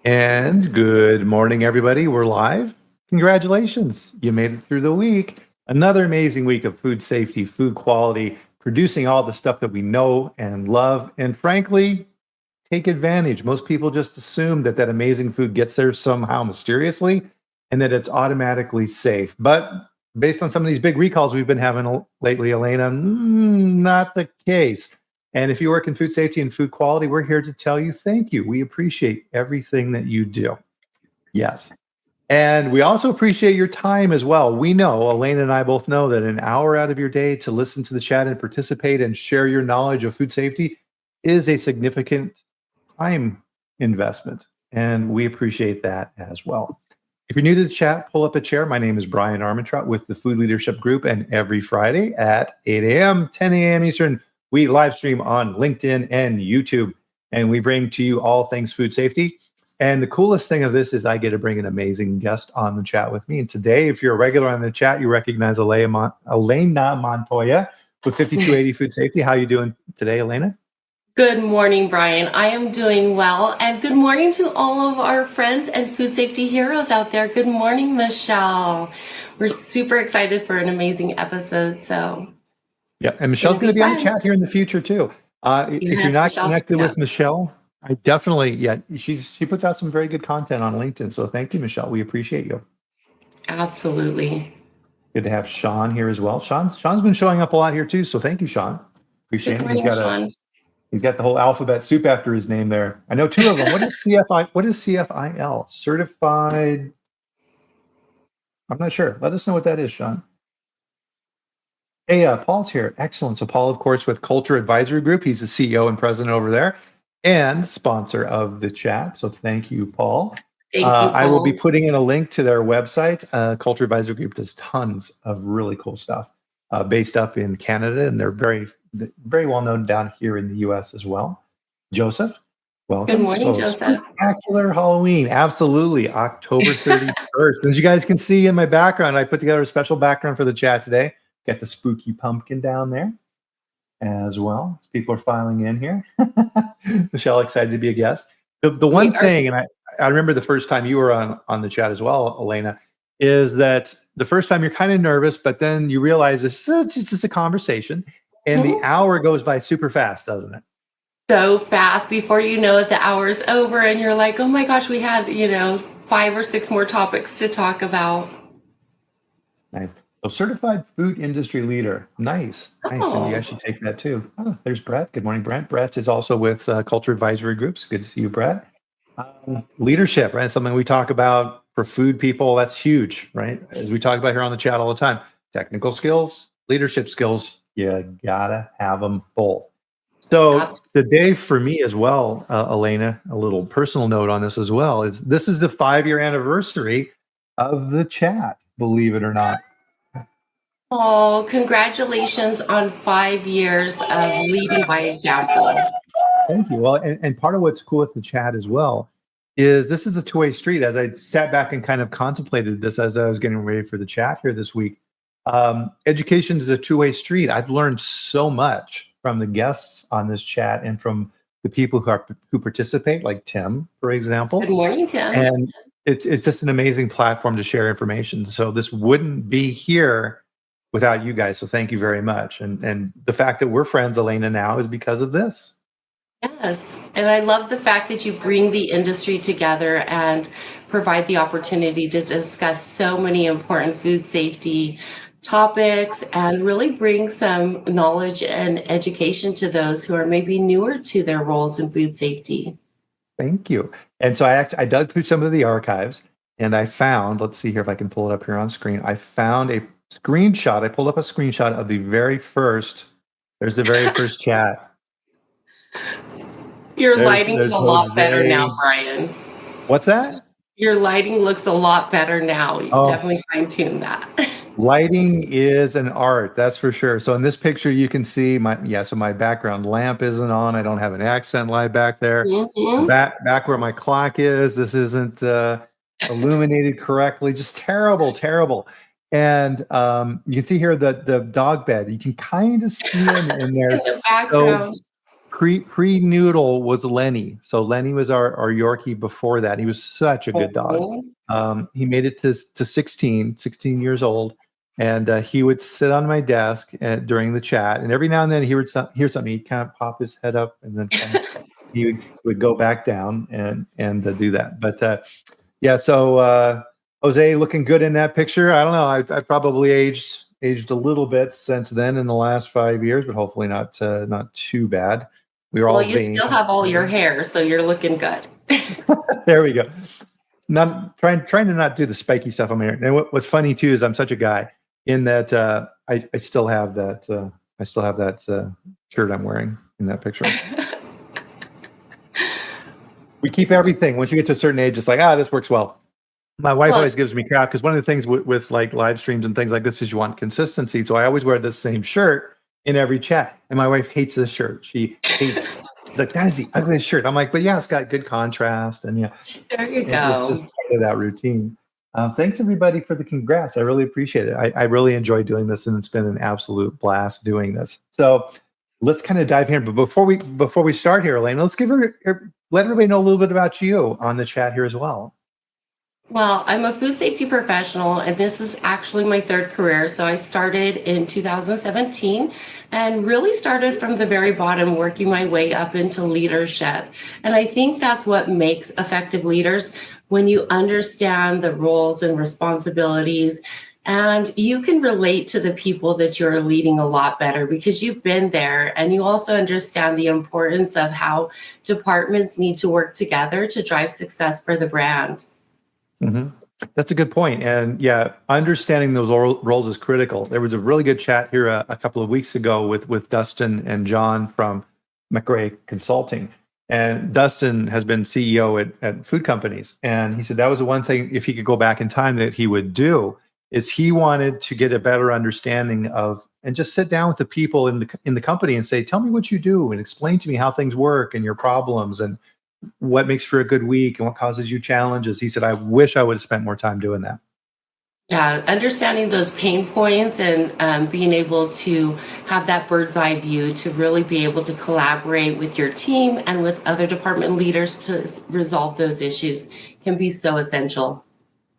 And good morning, everybody. We're live. Congratulations. You made it through the week. Another amazing week of food safety, food quality, producing all the stuff that we know and love, and frankly, take advantage. Most people just assume that that amazing food gets there somehow mysteriously and that it's automatically safe. But based on some of these big recalls we've been having lately, Elena, not the case. And if you work in food safety and food quality, we're here to tell you thank you. We appreciate everything that you do. Yes. And we also appreciate your time as well. We know, Elena and I both know that an hour out of your day to listen to the chat and participate and share your knowledge of food safety is a significant time investment. And we appreciate that as well. If you're new to the chat, pull up a chair. My name is Brian Armentrout with the Food Leadership Group. And every Friday at 8 a.m., 10 a.m. Eastern, we live stream on LinkedIn and YouTube. And we bring to you all things food safety. And the coolest thing of this is I get to bring an amazing guest on the chat with me. And today, if you're a regular on the chat, you recognize Elena Montoya with 5280 Food Safety. How are you doing today, Elena? Good morning, Brian. I am doing well. And good morning to all of our friends and food safety heroes out there. Good morning, Michelle. We're super excited for an amazing episode. Yeah, and Michelle's going to be on the chat here in the future too. If you're not Michelle's connected with Michelle, I definitely, she puts out some very good content on LinkedIn. So thank you, Michelle. We appreciate you. Absolutely. Good to have Sean here as well. Sean's been showing up a lot here too. So thank you, Sean. Appreciate it. He's got the whole alphabet soup after his name there. I know two of them. What is CFI? What is CFIL? Certified? I'm not sure. Let us know what that is, Sean. Hey, Paul's here. Excellent. So Paul, of course, with Culture Advisory Group. He's the CEO and president over there and sponsor of the chat. So thank you, Paul. Thank you, Paul. I will be putting in a link to their website. Culture Advisory Group does tons of really cool stuff based up in Canada, and they're very, very well known down here in the U.S. as well. Joseph, welcome. Good morning, Joseph. Spectacular Halloween. Absolutely. October 31st. As you guys can see in my background, I put together a special background for the chat today. Got the spooky pumpkin down there as well. As people are filing in here. Michelle, excited to be a guest. The one thing, and I remember the first time you were on the chat as well, Elena, is that the first time you're kind of nervous, but then you realize it's just a conversation, and the hour goes by super fast, doesn't it? So fast. Before you know it, the hour's over, and you're like, oh my gosh, we had 5 or 6 more topics to talk about. Nice. So certified food industry leader. Nice. Maybe you guys should take that too. Oh, there's Brett. Good morning, Brett. Brett is also with Culture Advisory Groups. Good to see you, Brett. Leadership, right? Something we talk about for food people. That's huge, right? As we talk about here on the chat all the time. Technical skills, leadership skills, you gotta have them both. So today for me as well, Elena, a little personal note on this as well, is this is the 5-year anniversary of the chat, believe it or not. Oh, congratulations on 5 years of leading by example. Thank you. Well, and part of what's cool with the chat as well is this is a two-way street. As I sat back and kind of contemplated this as I was getting ready for the chat here this week, education is a two-way street. I've learned so much from the guests on this chat and from the people who participate, like Tim, for example. Good morning, Tim. And it's just an amazing platform to share information. So this wouldn't be here without you guys. So thank you very much. And the fact that we're friends, Elena, now is because of this. Yes. And I love the fact that you bring the industry together and provide the opportunity to discuss so many important food safety topics and really bring some knowledge and education to those who are maybe newer to their roles in food safety. Thank you. And so I dug through some of the archives and I found, let's see here if I can pull it up here on screen. I found a screenshot. I pulled up a screenshot of the very first, there's the very first chat. Your lighting's a lot better now, Brian. What's that? Your lighting looks a lot better now. You definitely fine-tuned that. Lighting is an art, that's for sure. So in this picture, you can see so my background lamp isn't on. I don't have an accent light back there. Mm-hmm. Back where my clock is, this isn't illuminated correctly. Just terrible. And you can see here the dog bed. You can kind of see him in there. In the background. So pre-noodle was Lenny. So Lenny was our Yorkie before that. He was such a good dog. He made it to 16 years old. And he would sit on my desk during the chat. And every now and then he would hear something. He'd kind of pop his head up and then he would go back down and do that. But yeah, so Jose looking good in that picture. I don't know. I probably aged a little bit since then in the last 5 years, but hopefully not too bad. We were all you still have all your hair, so you're looking good. There we go. Not trying to not do the spiky stuff on my hair. And what's funny too is I'm such a guy in that I still have that shirt I'm wearing in that picture. We keep everything. Once you get to a certain age, it's like, this works well. My wife always gives me crap because one of the things with like live streams and things like this is you want consistency. So I always wear the same shirt in every chat. And my wife hates this shirt. She hates. She's like, that is the ugliest shirt. I'm like, but yeah, it's got good contrast and yeah. There you go. It's just part of that routine. Thanks everybody for the congrats. I really appreciate it. I really enjoy doing this, and it's been an absolute blast doing this. So let's kind of dive in. But before we start here, Elaine, let's let everybody know a little bit about you on the chat here as well. Well, I'm a food safety professional, and this is actually my third career. So I started in 2017 and really started from the very bottom, working my way up into leadership. And I think that's what makes effective leaders, when you understand the roles and responsibilities, and you can relate to the people that you're leading a lot better because you've been there, and you also understand the importance of how departments need to work together to drive success for the brand. Mm-hmm. That's a good point. And yeah, understanding those roles is critical. There was a really good chat here a couple of weeks ago with Dustin and John from McRae Consulting. And Dustin has been CEO at food companies. And he said that was the one thing, if he could go back in time, that he would do, is he wanted to get a better understanding of, and just sit down with the people in the company and say, tell me what you do and explain to me how things work and your problems and what makes for a good week and what causes you challenges. He said, I wish I would have spent more time doing that. Yeah, understanding those pain points and being able to have that bird's eye view to really be able to collaborate with your team and with other department leaders to resolve those issues can be so essential.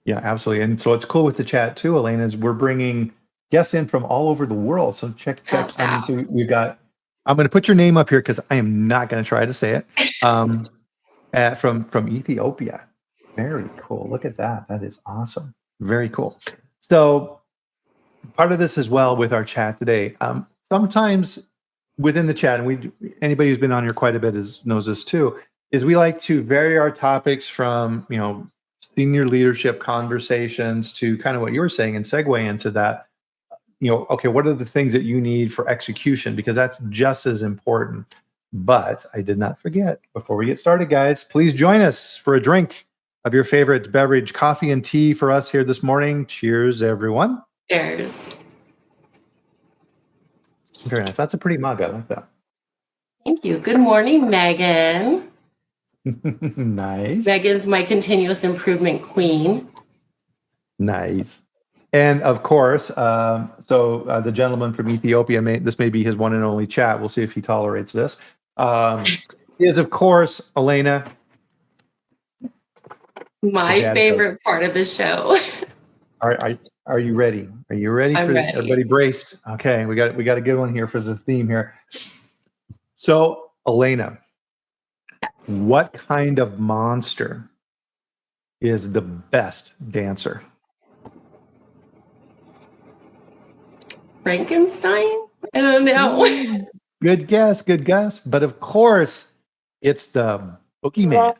Yeah, absolutely. And so it's cool with the chat too, Elena, is we're bringing guests in from all over the world. So check. I mean, so we've got, I'm going to put your name up here because I am not going to try to say it. From Ethiopia. Very cool. Look at that. That is awesome. Very cool. So part of this as well with our chat today, sometimes within the chat, and anybody who's been on here quite a bit knows this too, is we like to vary our topics from, senior leadership conversations to kind of what you were saying and segue into that, okay, what are the things that you need for execution? Because that's just as important. But I did not forget, before we get started, guys, please join us for a drink of your favorite beverage, coffee and tea for us here this morning. Cheers, everyone. Cheers. Very nice. That's a pretty mug. I like that. Thank you. Good morning, Megan. Nice. Megan's my continuous improvement queen. Nice. And of course, the gentleman from Ethiopia, this may be his one and only chat. We'll see if he tolerates this. Is of course Elena. My favorite part of the show. Are you ready? Are you ready for this? Everybody braced. Okay, we got a good one here for the theme here. So Elena, yes. What kind of monster is the best dancer? Frankenstein? I don't know. Good guess. But of course, it's the boogeyman.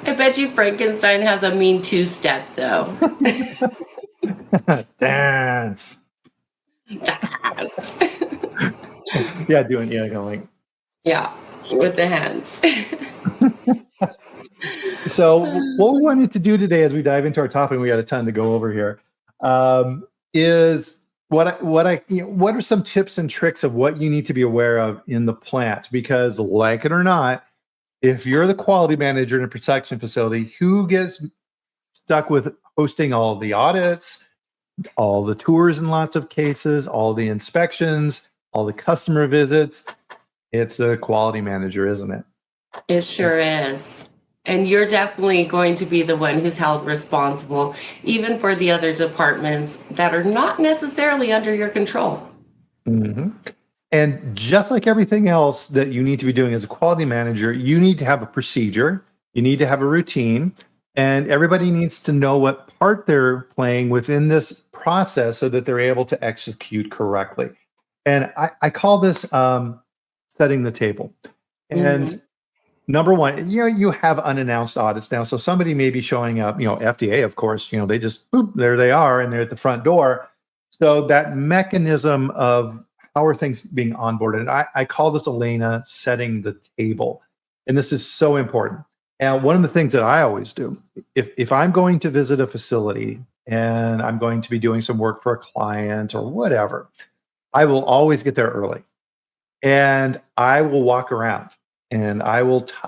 I bet you Frankenstein has a mean two-step, though. Dance. Yeah, Yeah, with the hands. So what we wanted to do today as we dive into our topic, and we got a ton to go over here, is what are some tips and tricks of what you need to be aware of in the plant? Because like it or not, if you're the quality manager in a production facility, who gets stuck with hosting all the audits, all the tours in lots of cases, all the inspections, all the customer visits. It's the quality manager, isn't it? It sure is. And you're definitely going to be the one who's held responsible, even for the other departments that are not necessarily under your control. hmm And just like everything else that you need to be doing as a quality manager, you need to have a procedure, you need to have a routine, and everybody needs to know what part they're playing within this process so that they're able to execute correctly. And I call this setting the table. Hmm. And number one, you have unannounced audits now. So somebody may be showing up, FDA, of course, they just, boop, there they are, and they're at the front door. So that mechanism of how are things being onboarded, I call this, Elena, setting the table. And this is so important. And one of the things that I always do, if I'm going to visit a facility and I'm going to be doing some work for a client or whatever, I will always get there early and I will walk around and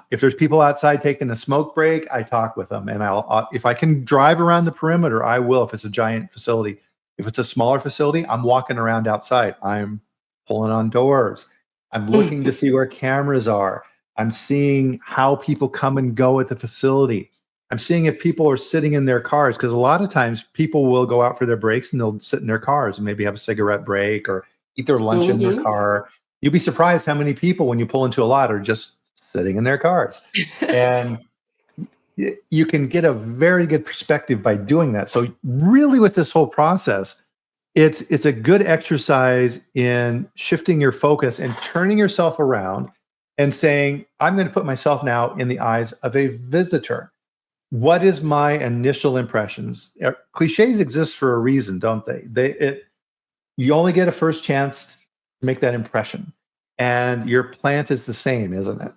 if there's people outside taking a smoke break, I talk with them, and if I can drive around the perimeter, I will. If it's a giant facility, if it's a smaller facility, I'm walking around outside. I'm pulling on doors. I'm looking to see where cameras are. I'm seeing how people come and go at the facility. I'm seeing if people are sitting in their cars, because a lot of times people will go out for their breaks and they'll sit in their cars and maybe have a cigarette break or eat their lunch in their Hmm. car. You'll be surprised how many people, when you pull into a lot, are just sitting in their cars. And you can get a very good perspective by doing that. So really with this whole process, it's a good exercise in shifting your focus and turning yourself around and saying, I'm going to put myself now in the eyes of a visitor. What is my initial impressions? Cliches exist for a reason, don't they? You only get a first chance to make that impression. And your plant is the same, isn't it?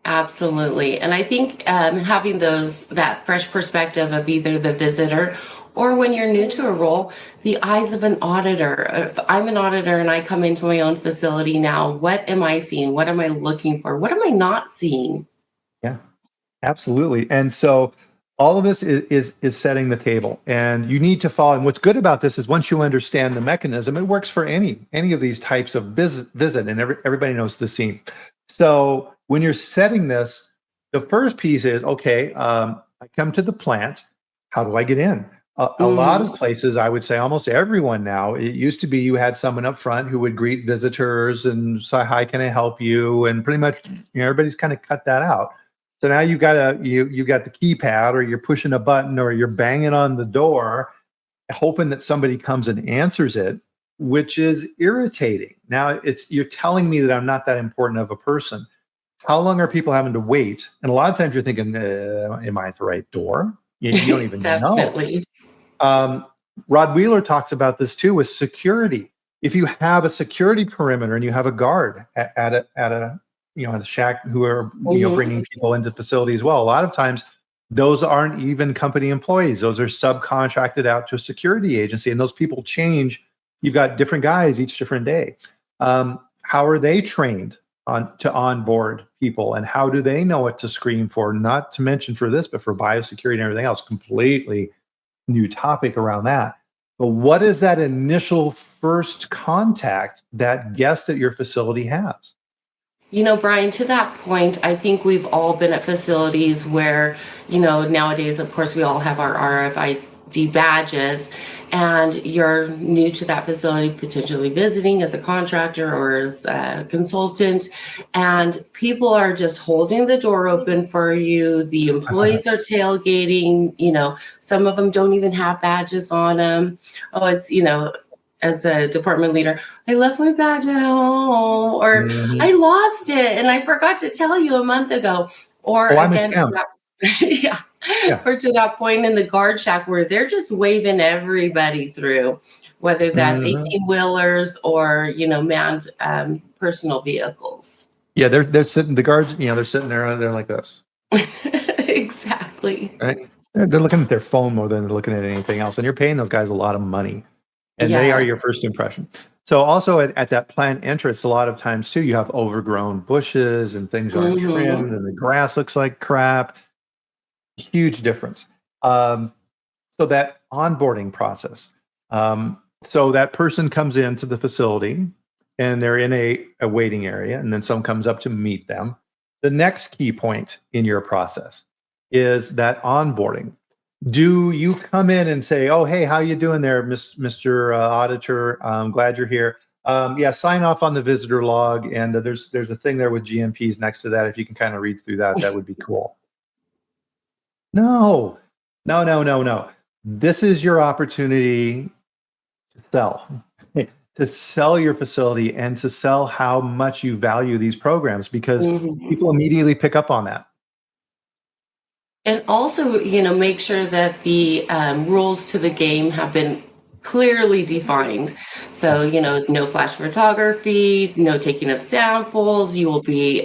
Absolutely. And I think having that fresh perspective of either the visitor or when you're new to a role, the eyes of an auditor. If I'm an auditor and I come into my own facility now, what am I seeing? What am I looking for? What am I not seeing? Yeah, absolutely. And so all of this is setting the table, and you need to follow. And what's good about this is once you understand the mechanism, it works for any of these types of visit, and everybody knows the scene. So when you're setting this, the first piece is, okay, I come to the plant. How do I get in? A lot Hmm. of places, I would say almost everyone now, it used to be you had someone up front who would greet visitors and say, hi, can I help you? And pretty much everybody's kind of cut that out. So now you got the keypad, or you're pushing a button, or you're banging on the door, hoping that somebody comes and answers it, which is irritating. Now you're telling me that I'm not that important of a person. How long are people having to wait? And a lot of times you're thinking, am I at the right door? You don't even know. Definitely. Um, Rod Wheeler talks about this too with security. If you have a security perimeter and you have a guard at a shack who are Hmm. bringing people into the facility as well, a lot of times those aren't even company employees; those are subcontracted out to a security agency, and those people change. You've got different guys each different day. How are they trained to onboard people, and how do they know what to screen for? Not to mention for this, but for biosecurity and everything else, completely new topic around that. But what is that initial first contact that guest at your facility has? Brian, to that point, I think we've all been at facilities where, nowadays, of course, we all have our RFID badges, and you're new to that facility, potentially visiting as a contractor or as a consultant, and people are just holding the door open for you. The employees are tailgating, some of them don't even have badges on them. Oh, as a department leader, I left my badge at home, or I Mhm. lost it and I forgot to tell you a month ago. Or Oh, I'm again, to exempt. that, yeah, Yeah. or to that point in the guard shack where they're just waving everybody through, whether that's Mhm. 18 wheelers or, manned personal vehicles. Yeah, they're sitting, the guards, they're sitting there, they're like this, Exactly. right? They're looking at their phone more than they're looking at anything else. And you're paying those guys a lot of money, and they are Yes. your first impression. So also at that plant entrance, a lot of times too, you have overgrown bushes and things aren't Hmm. trimmed and the grass looks like crap. Huge difference. Um, so that onboarding process. So that person comes into the facility. and they're in a waiting area, and then someone comes up to meet them. The next key point in your process is that onboarding. Do you come in and say, "Oh, hey, how you doing there, Mr. Auditor? I'm glad you're here. Yeah, sign off on the visitor log, and there's a thing there with GMPs next to that. If you can kind of read through that, that would be cool." No, no, no, no, no. This is your opportunity to sell, to sell your facility and to sell how much you value these programs, because people immediately pick up on that. And also, make sure that the rules to the game have been clearly defined. So, no flash photography, no taking of samples. You will be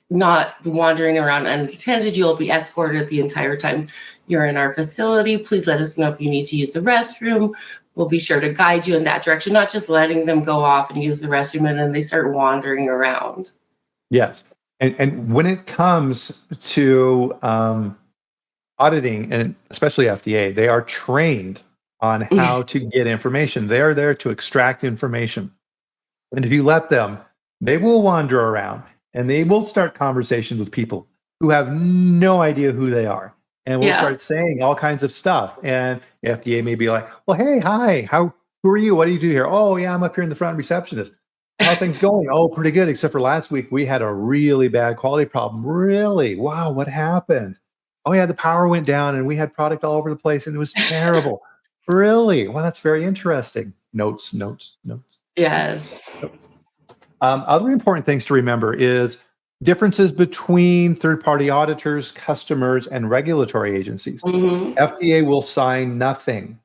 not wandering around unattended. You'll be escorted the entire time you're in our facility. Please let us know if you need to use the restroom. We'll be sure to guide you in that direction, not just letting them go off and use the restroom and then they start wandering around. Yes. And when it comes to auditing, and especially FDA, they are trained on how to get information. They are there to extract information. And if you let them, they will wander around and they will start conversations with people who have no idea who they are. And we'll start saying all kinds of stuff. And FDA may be like, "Well, hey, hi, who are you? What do you do here?" "Oh, yeah, I'm up here in the front receptionist." "How are things going?" "Oh, pretty good, except for last week we had a really bad quality problem." "Really? Wow, what happened?" "Oh, yeah, the power went down and we had product all over the place and it was terrible." "Really? Well, that's very interesting." Notes, notes, notes. Yes. Notes. Other important things to remember is differences between third-party auditors, customers, and regulatory agencies. FDA will sign nothing.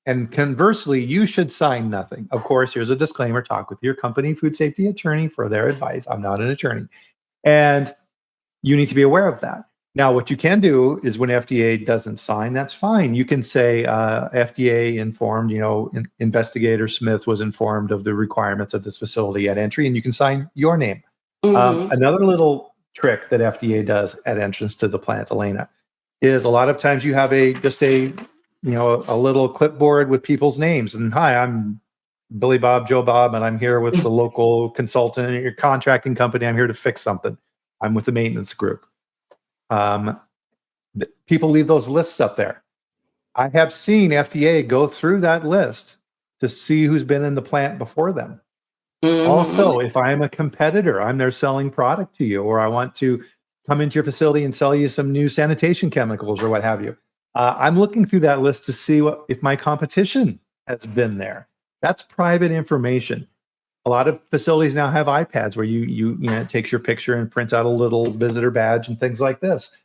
And conversely, you should sign nothing. Of course, here's a disclaimer: talk with your company food safety attorney for their advice. I'm not an attorney. And you need to be aware of that. Now, what you can do is when FDA doesn't sign, that's fine. You can say FDA informed, Investigator Smith was informed of the requirements of this facility at entry, and you can sign your name. Another little trick that FDA does at entrance to the plant, Elena, is a lot of times you have a little clipboard with people's names. And, "Hi, I'm Billy Bob, Joe Bob, and I'm here with the local consultant at your contracting company. I'm here to fix something. I'm with the maintenance group." People leave those lists up there. I have seen FDA go through that list to see who's been in the plant before them. Also, if I'm a competitor, I'm there selling product to you, or I want to come into your facility and sell you some new sanitation chemicals or what have you, I'm looking through that list to see if my competition has been there. That's private information. A lot of facilities now have iPads where it takes your picture and prints out a little visitor badge and things like this.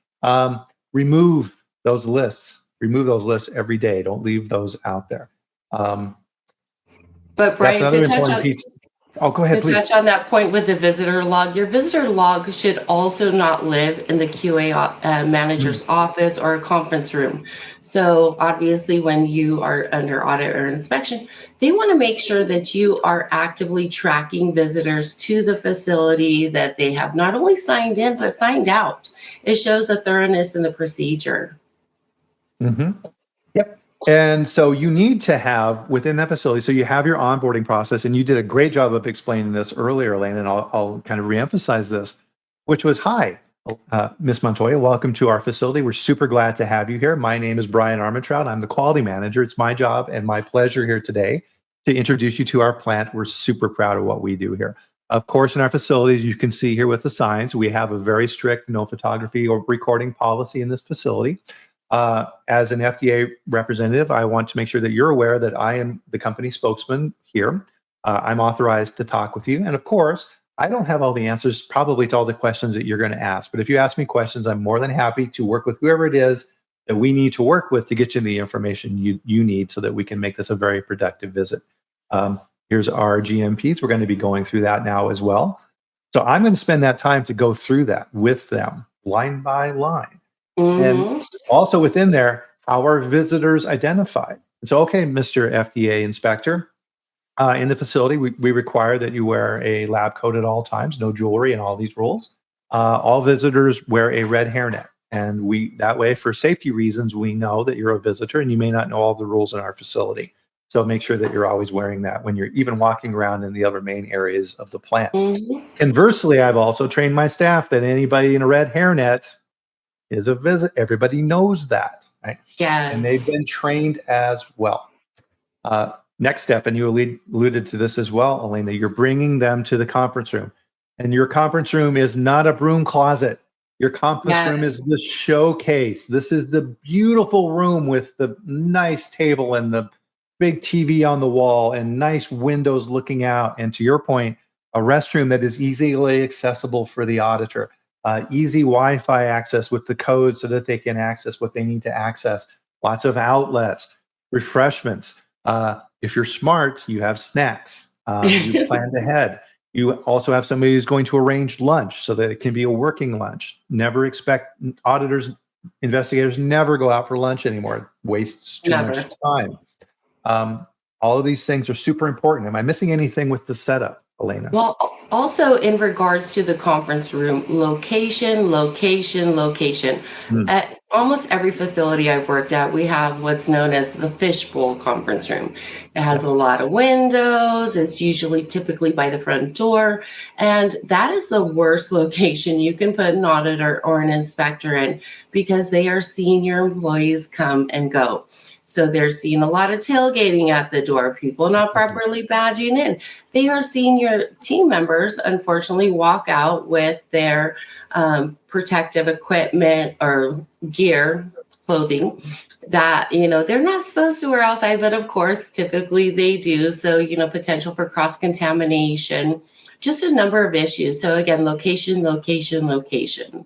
Remove those lists. Remove those lists every day. Don't leave those out there. But Brian, that's another important piece. Oh, go ahead, to please. touch on that point with the visitor log, your visitor log should also not live in the QA manager's office or a conference room. So obviously when you are under audit or inspection, they want to make sure that you are actively tracking visitors to the facility, that they have not only signed in, but signed out. It shows a thoroughness in the procedure. Yep. And so you need to have within that facility, so you have your onboarding process, and you did a great job of explaining this earlier, Elaine, and I'll kind of reemphasize this, which was, "Hi, Ms. Montoya, welcome to our facility. We're super glad to have you here. My name is Brian Armentrout. I'm the quality manager. It's my job and my pleasure here today to introduce you to our plant. We're super proud of what we do here. Of course, in our facilities, you can see here with the signs, we have a very strict no photography or recording policy in this facility. As an FDA representative, I want to make sure that you're aware that I am the company spokesman here. I'm authorized to talk with you. And of course, I don't have all the answers probably to all the questions that you're going to ask. But if you ask me questions, I'm more than happy to work with whoever it is that we need to work with to get you the information you need so that we can make this a very productive visit." Here's our GMPs. We're going to be going through that now as well. So I'm going to spend that time to go through that with them line by line. And also within there, how are visitors identified? So, okay, Mr. FDA inspector, in the facility, we require that you wear a lab coat at all times, no jewelry, and all these rules. All visitors wear a red hairnet. And that way, for safety reasons, we know that you're a visitor and you may not know all the rules in our facility. So make sure that you're always wearing that when you're even walking around in the other main areas of the plant. Mhm. Conversely, I've also trained my staff that anybody in a red hairnet is a visit. Everybody knows that, right? And they've Yes. been trained as well. Next step, and you alluded to this as well, Elena, you're bringing them to the conference room. And your conference room is not a broom closet. Your conference room is Yes. the showcase. This is the beautiful room with the nice table and the big TV on the wall and nice windows looking out. And to your point, a restroom that is easily accessible for the auditor, easy Wi-Fi access with the code so that they can access what they need to access, lots of outlets, refreshments. If you're smart, you have snacks. You planned ahead. You also have somebody who's going to arrange lunch so that it can be a working lunch. Never expect auditors, investigators never go out for lunch anymore. It wastes too much Never. time. All of these things are super important. Am I missing anything with the setup, Elena? Well, also in regards to the conference room, location, location, location. Mm, At almost every facility I've worked at, we have what's known as the fishbowl conference room. It has a yes. lot of windows. It's usually typically by the front door. And that is the worst location you can put an auditor or an inspector in because they are seeing your employees come and go. So they're seeing a lot of tailgating at the door, people not properly badging in. They are seeing your team members, unfortunately, walk out with their protective equipment or gear, clothing that, they're not supposed to wear outside, but of course, typically they do. So, potential for cross contamination, just a number of issues. So, again, location, location, location.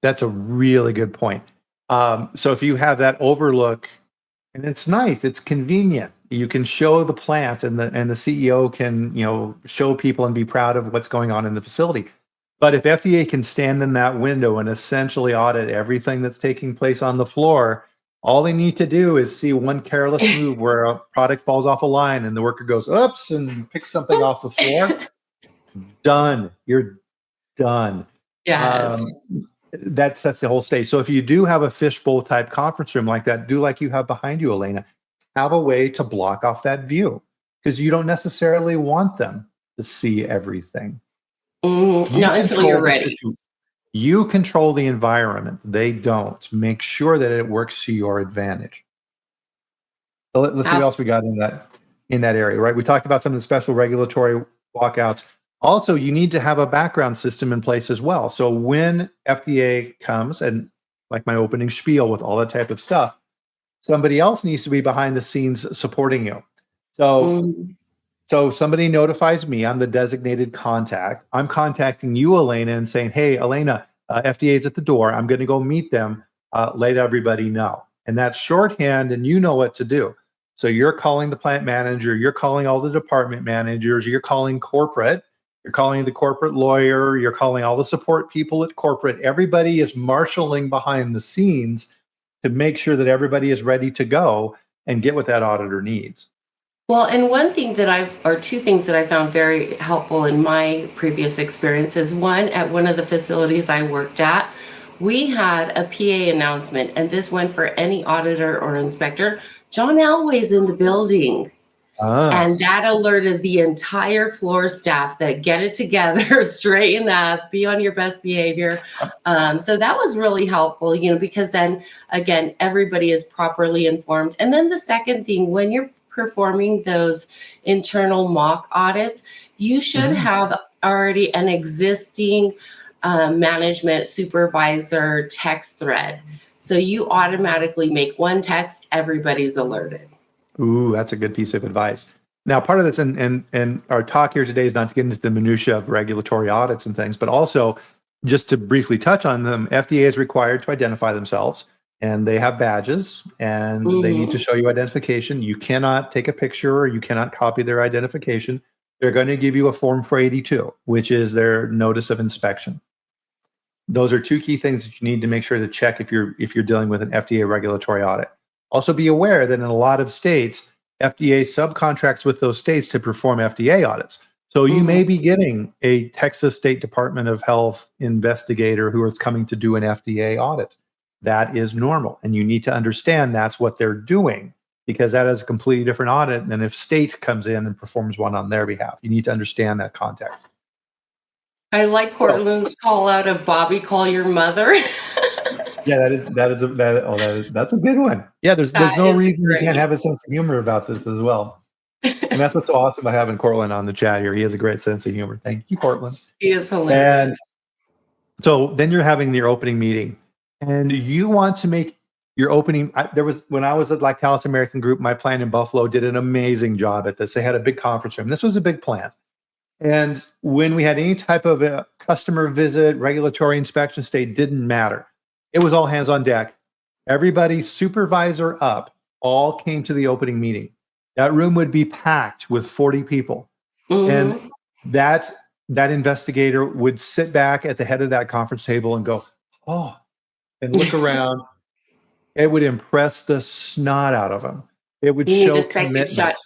That's a really good point. So if you have that overlook, and it's nice, it's convenient. You can show the plant, and the CEO can show people and be proud of what's going on in the facility. But if FDA can stand in that window and essentially audit everything that's taking place on the floor, all they need to do is see one careless move where a product falls off a line and the worker goes, oops, and picks something off the floor. Done. You're done. Yes. Um, that sets the whole stage. So if you do have a fishbowl type conference room like that, do like you have behind you, Elena, have a way to block off that view because you don't necessarily want them to see everything. You Not until control you're the ready. situation. You control the environment. They don't. Make sure that it works to your advantage. So let's see what else we got in that area, right? We talked about some of the special regulatory walkouts. Also, you need to have a background system in place as well. So when FDA comes and like my opening spiel with all that type of stuff, somebody else needs to be behind the scenes supporting you. So Mhm. so somebody notifies me. I'm the designated contact. I'm contacting you, Elena, and saying, "Hey, Elena, FDA is at the door. I'm going to go meet them. Let everybody know." And that's shorthand, and you know what to do. So you're calling the plant manager. You're calling all the department managers. You're calling corporate. You're calling the corporate lawyer. You're calling all the support people at corporate. Everybody is marshaling behind the scenes to make sure that everybody is ready to go and get what that auditor needs. Well, and or two things that I found very helpful in my previous experience is one, at one of the facilities I worked at, we had a PA announcement, and this went for any auditor or inspector. John Elway's in the building. Ah. And that alerted the entire floor staff that get it together, straighten up, be on your best behavior. So that was really helpful, because then again, everybody is properly informed. And then the second thing, when you're performing those internal mock audits, you should Mhm. have already an existing management supervisor text thread. So you automatically make one text, everybody's alerted. Ooh, that's a good piece of advice. Now, part of this, and our talk here today is not to get into the minutia of regulatory audits and things, but also just to briefly touch on them. FDA is required to identify themselves, and they have badges, and they need to Mhm. show you identification. You cannot take a picture, or you cannot copy their identification. They're going to give you a Form 482, which is their notice of inspection. Those are two key things that you need to make sure to check if you're dealing with an FDA regulatory audit. Also be aware that in a lot of states, FDA subcontracts with those states to perform FDA audits. So you may Mhm. be getting a Texas State Department of Health investigator who is coming to do an FDA audit. That is normal. And you need to understand that's what they're doing. because that is a completely different audit than if state comes in and performs one on their behalf. You need to understand that context. I like So, Cortland's call out of Bobby, call your mother. yeah, that's a good one. Yeah, there's That no is reason you can't great. have a sense of humor about this as well. And that's what's so awesome about having Cortland on the chat here. He has a great sense of humor. Thank you, Cortland. He is And hilarious. so then you're having your opening meeting, and you want to make your opening. When I was at Lactalis American Group, my plant in Buffalo did an amazing job at this. They had a big conference room. This was a big plant. And when we had any type of a customer visit, regulatory inspection state, didn't matter. It was all hands on deck. Everybody, supervisor up, all came to the opening meeting. That room would be packed with 40 people. And Mhm. that investigator would sit back at the head of that conference table and go, oh, and look around. It would impress the snot out of them. It would You need a show second commitment. shot.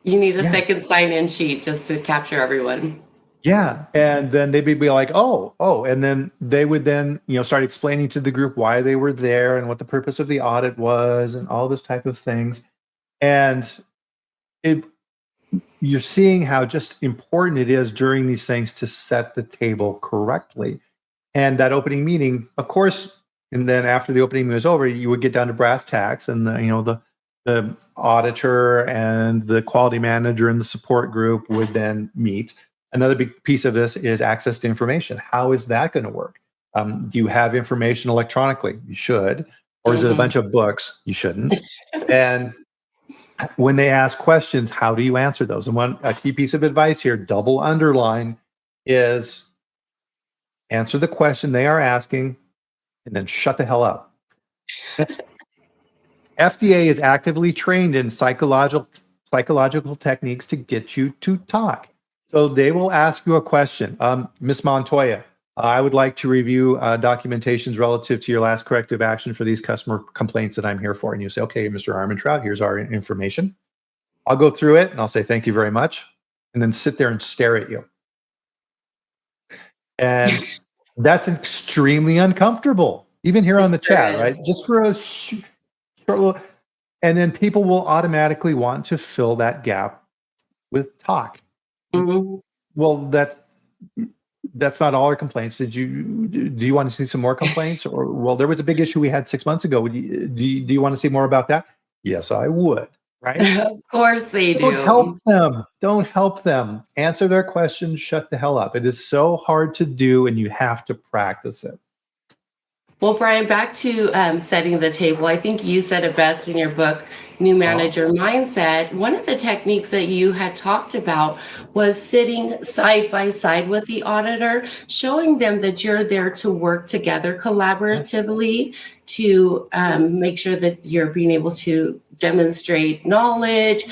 You need a Yeah. second sign-in sheet just to capture everyone. Yeah. And then they'd be like, oh. And then they would then, start explaining to the group why they were there and what the purpose of the audit was and all this type of things. And you're seeing how just important it is during these things to set the table correctly. And that opening meeting, of course, and then after the opening meeting was over, you would get down to brass tacks, and the auditor and the quality manager and the support group would then meet. Another big piece of this is access to information. How is that going to work? Do you have information electronically? You should. Or is it a bunch of books? You shouldn't. And when they ask questions, how do you answer those? And a key piece of advice here, double underline, is answer the question they are asking and then shut the hell up. FDA is actively trained in psychological techniques to get you to talk. So they will ask you a question. Ms. Montoya, I would like to review documentations relative to your last corrective action for these customer complaints that I'm here for. And you say, okay, Mr. Armentrout, here's our information. I'll go through it and I'll say, thank you very much. And then sit there and stare at you. And that's extremely uncomfortable, even here on the chat, right? Just for a short little, and then people will automatically want to fill that gap with talk. Mm-hmm. Well, that's not all our complaints. Do you want to see some more complaints? Or, well, there was a big issue we had 6 months ago. Do you want to see more about that? Yes, I would. Right? Of course they do. Don't help them. Answer their questions. Shut the hell up. It is so hard to do, and you have to practice it. Well, Brian, back to setting the table. I think you said it best in your book, New Manager Mindset. One of the techniques that you had talked about was sitting side by side with the auditor, showing them that you're there to work together collaboratively to make sure that you're being able to demonstrate knowledge,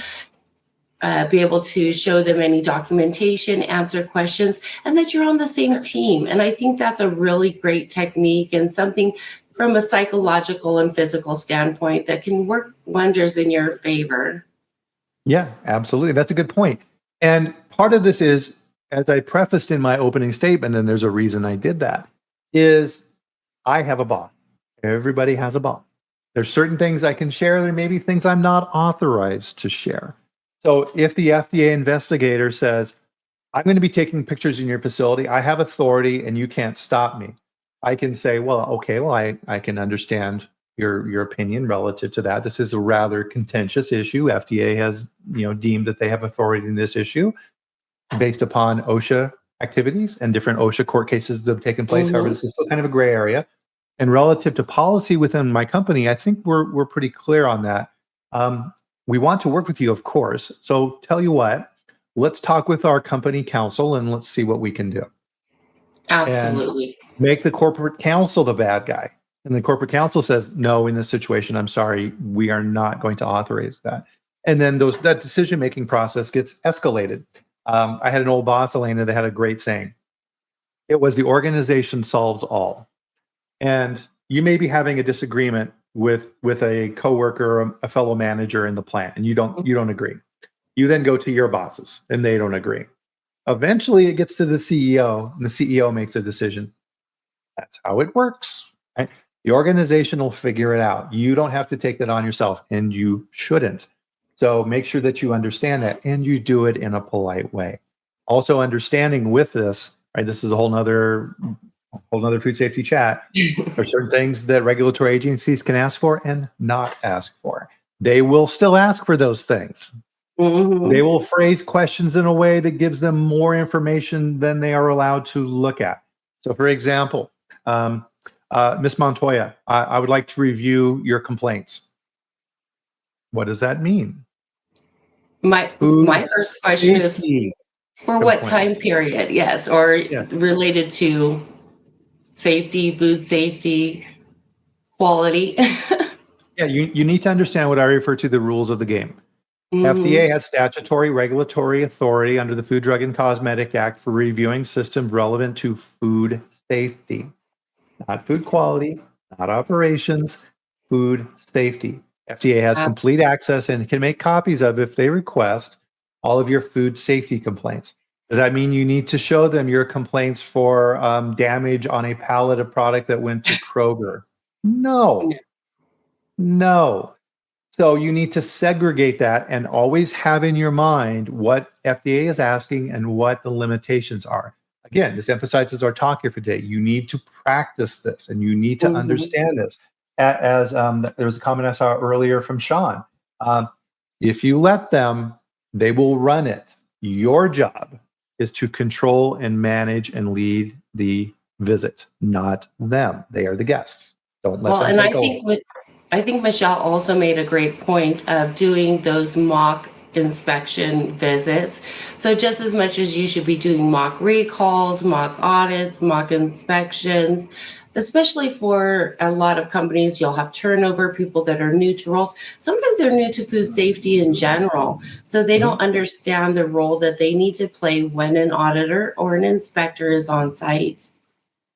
be able to show them any documentation, answer questions, and that you're on the same team. And I think that's a really great technique and something from a psychological and physical standpoint that can work wonders in your favor. Yeah, absolutely. That's a good point. And part of this is, as I prefaced in my opening statement, and there's a reason I did that, is I have a boss. Everybody has a boss. There's certain things I can share. There may be things I'm not authorized to share. So if the FDA investigator says, I'm going to be taking pictures in your facility, I have authority and you can't stop me, I can say, well, okay, well, I can understand your opinion relative to that. This is a rather contentious issue. FDA has, deemed that they have authority in this issue based upon OSHA activities and different OSHA court cases that have taken place. However, this is still kind of a gray area. And relative to policy within my company, I think we're pretty clear on that. We want to work with you, of course. So tell you what, let's talk with our company counsel and let's see what we can do. Absolutely. And make the corporate counsel the bad guy. And the corporate counsel says, no, in this situation, I'm sorry, we are not going to authorize that. And then that decision-making process gets escalated. I had an old boss, Elena, that had a great saying. It was the organization solves all. And you may be having a disagreement with a coworker or a fellow manager in the plant, and you don't agree. You then go to your bosses, and they don't agree. Eventually, it gets to the CEO, and the CEO makes a decision. That's how it works. Right? The organization will figure it out. You don't have to take that on yourself, and you shouldn't. So make sure that you understand that and you do it in a polite way. Also, understanding with this, right? This is a whole nother food safety chat. There are certain things that regulatory agencies can ask for and not ask for. They will still ask for those things. They will phrase questions in a way that gives them more information than they are allowed to look at. So, for example, Ms. Montoya, I would like to review your complaints. What does that mean? My first question is, for what time period? Yes, or related to safety, food safety, quality. Yeah, you need to understand what I refer to the rules of the game. FDA has statutory regulatory authority under the Food, Drug, and Cosmetic Act for reviewing systems relevant to food safety, not food quality, not operations, food safety. FDA has complete access and can make copies of, if they request, all of your food safety complaints. Does that mean you need to show them your complaints for damage on a pallet of product that went to Kroger? No. So you need to segregate that and always have in your mind what FDA is asking and what the limitations are. Again, this emphasizes our talk here for today. You need to practice this and you need to understand this. As there was a comment I saw earlier from Sean. If you let them, they will run it. Your job is to control and manage and lead the visit, not them. They are the guests. Don't let them take over. I think Michelle also made a great point of doing those mock inspection visits. So just as much as you should be doing mock recalls, mock audits, mock inspections, especially for a lot of companies, you'll have turnover, people that are new to roles. Sometimes they're new to food safety in general, so they don't understand the role that they need to play when an auditor or an inspector is on site.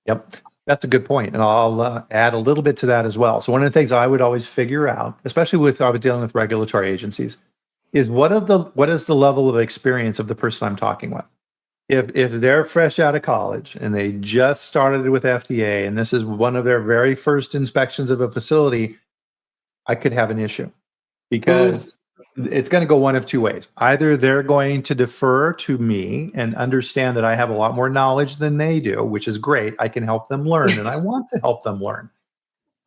Yep. That's a good point. And I'll add a little bit to that as well. So one of the things I would always figure out, especially with I was dealing with regulatory agencies, is what is the level of experience of the person I'm talking with? If they're fresh out of college and they just started with FDA and this is one of their very first inspections of a facility, I could have an issue because it's going to go one of two ways. Either they're going to defer to me and understand that I have a lot more knowledge than they do, which is great. I can help them learn and I want to help them learn.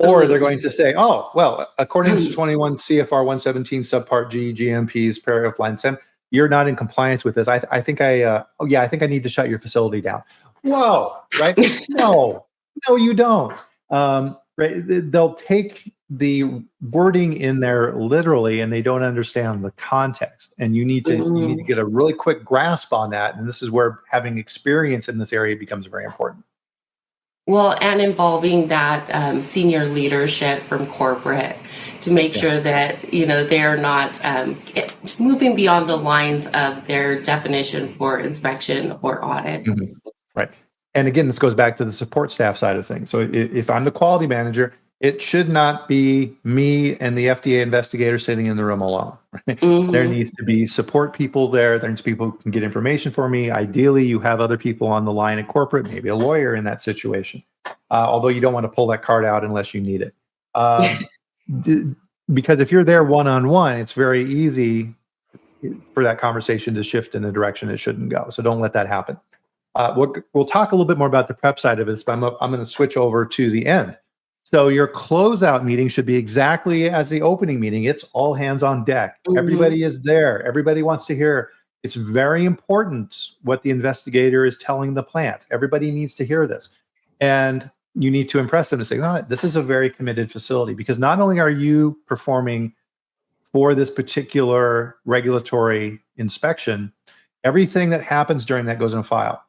Or they're going to say, oh, well, according to 21 CFR 117 subpart G, GMPs, paragraph line 7, you're not in compliance with this. I think I need to shut your facility down. Whoa, right? No, you don't. Right? They'll take the wording in there literally, and they don't understand the context. And you need to get a really quick grasp on that. And this is where having experience in this area becomes very important. Well, and involving that senior leadership from corporate to make sure that they're not moving beyond the lines of their definition for inspection or audit. Right. And again, this goes back to the support staff side of things. So if I'm the quality manager, it should not be me and the FDA investigator sitting in the room alone. Right? There needs to be support people there. There needs to be people who can get information for me. Ideally, you have other people on the line at corporate, maybe a lawyer in that situation. Although you don't want to pull that card out unless you need it. Because if you're there one-on-one, it's very easy for that conversation to shift in a direction it shouldn't go. So don't let that happen. We'll talk a little bit more about the prep side of this, but I'm going to switch over to the end. So your closeout meeting should be exactly as the opening meeting. It's all hands on deck. Everybody is there. Everybody wants to hear. It's very important what the investigator is telling the plant. Everybody needs to hear this. And you need to impress them to say, no, this is a very committed facility, because not only are you performing for this particular regulatory inspection, everything that happens during that goes in a file.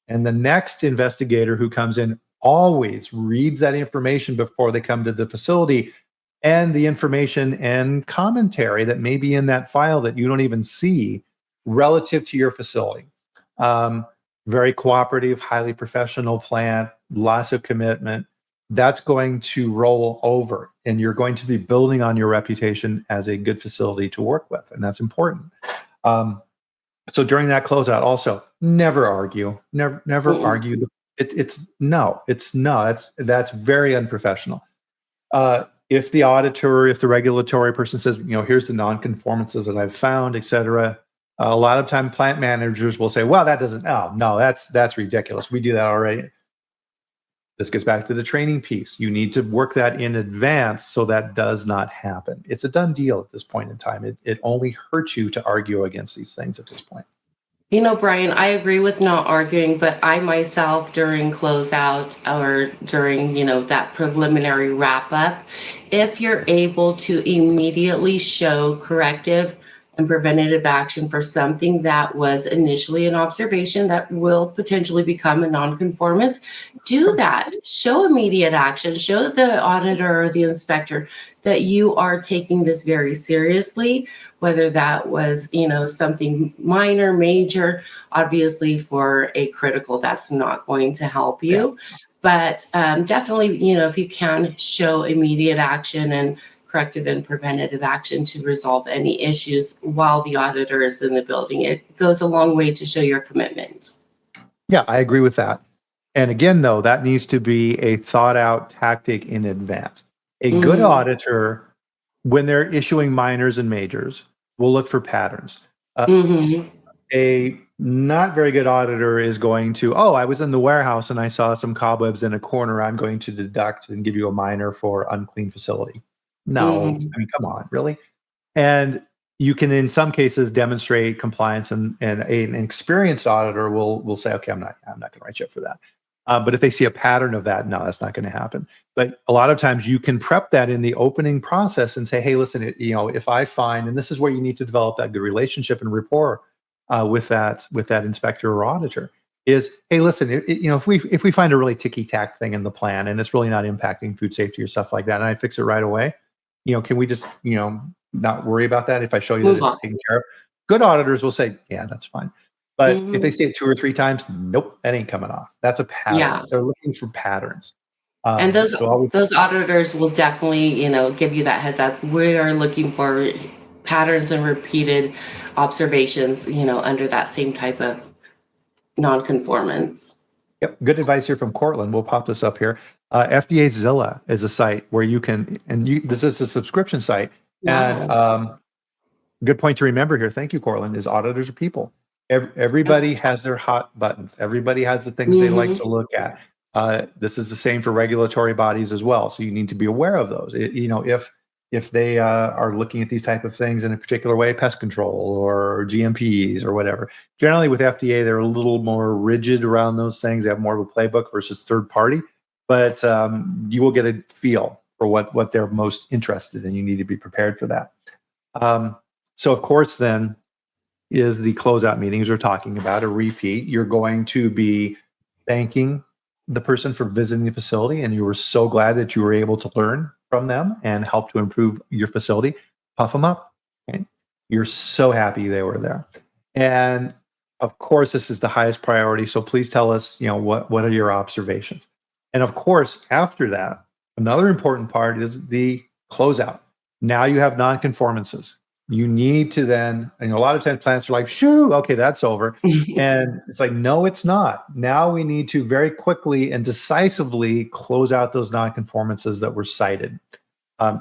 And the next investigator who comes in always reads that information before they come to the facility, and the information and commentary that may be in that file that you don't even see relative to your facility. Very cooperative, highly professional plant, lots of commitment. That's going to roll over, and you're going to be building on your reputation as a good facility to work with, and that's important. So during that closeout, also never argue. Never argue. It's no. That's very unprofessional. If the auditor, if the regulatory person says, here's the nonconformances that I've found, et cetera, a lot of time plant managers will say, well, that doesn't, oh, no, that's ridiculous. We do that already. This gets back to the training piece. You need to work that in advance so that does not happen. It's a done deal at this point in time. It only hurts you to argue against these things at this point. Brian, I agree with not arguing, but I myself during closeout or during, that preliminary wrap up, if you're able to immediately show corrective and preventative action for something that was initially an observation that will potentially become a nonconformance, do that. Show immediate action. Show the auditor or the inspector that you are taking this very seriously, whether that was, something minor, major. Obviously, for a critical, that's not going to help you. Yeah. But definitely, if you can show immediate action and corrective and preventative action to resolve any issues while the auditor is in the building, it goes a long way to show your commitment. Yeah, I agree with that. And again, though, that needs to be a thought out tactic in advance. A good auditor, when they're issuing minors and majors, will look for patterns. A not very good auditor is going to, I was in the warehouse and I saw some cobwebs in a corner. I'm going to deduct and give you a minor for unclean facility. No, I mean, come on, really? And you can, in some cases, demonstrate compliance, and an experienced auditor will say, okay, I'm not going to write you up for that. But if they see a pattern of that, no, that's not going to happen. But a lot of times you can prep that in the opening process and say, hey, listen, if I find, and this is where you need to develop that good relationship and rapport with that inspector or auditor, is, hey, listen, if we find a really ticky-tack thing in the plan and it's really not impacting food safety or stuff like that, and I fix it right away, can we just not worry about that if I show you that it's taken care of? Good auditors will say, yeah, that's fine. But if they say it 2 or 3 times, nope, that ain't coming off. That's a pattern. Yeah. They're looking for patterns. And those auditors will definitely, give you that heads up. We are looking for patterns and repeated observations, under that same type of nonconformance. Yep. Good advice here from Cortland. We'll pop this up here. FDA Zilla is a site where you can, this is a subscription site. And good point to remember here. Thank you, Cortland, is auditors are people. Everybody has their hot buttons. Everybody has the things they like to look at. This is the same for regulatory bodies as well. So you need to be aware of those. If they are looking at these type of things in a particular way, pest control or GMPs or whatever. Generally with FDA, they're a little more rigid around those things. They have more of a playbook versus third party. But you will get a feel for what they're most interested in. You need to be prepared for that. So of course, then, is the closeout meetings we're talking about a repeat. You're going to be thanking the person for visiting the facility, and you were so glad that you were able to learn from them and help to improve your facility. Puff them up. Okay? You're so happy they were there. And of course, this is the highest priority. So please tell us, what are your observations? And of course, after that, another important part is the closeout. Now you have nonconformances. You need to then, a lot of times plants are like, shoo, okay, that's over. And it's like, no, it's not. Now we need to very quickly and decisively close out those nonconformances that were cited.